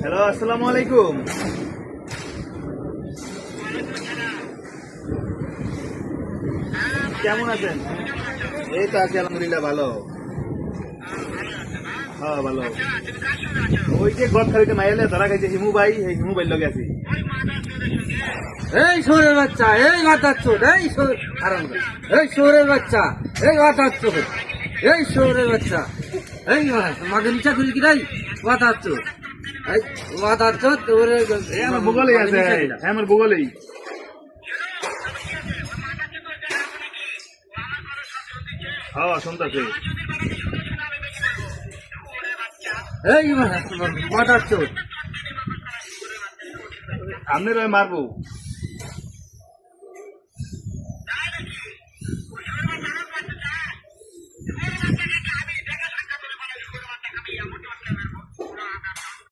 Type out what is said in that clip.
Hello, আসসালামু আলাইকুম। কেমন আছেন? এই তো আছি আলহামদুলিল্লাহ, ভালো। হ্যাঁ ভালো। ওই যে গদ খালিতে মাইলে ধরা খাইছে হিমু ভাই, এই হিমু ভাই লগে আছি। এই শোরের বাচ্চা, এই মাথার চোট, এই শোরের বাচ্চা, এই মাথার চোট, এই শোরের বাচ্চা, এই মাকে নিচা খুলি কি নাই মাথার চোট, এই মাথার চোট ওরে আমার বগলেই আছে, আমার বগলেই। হ্যাঁ শুনতেছি। এই মাথার চোট। আপনার মারবো।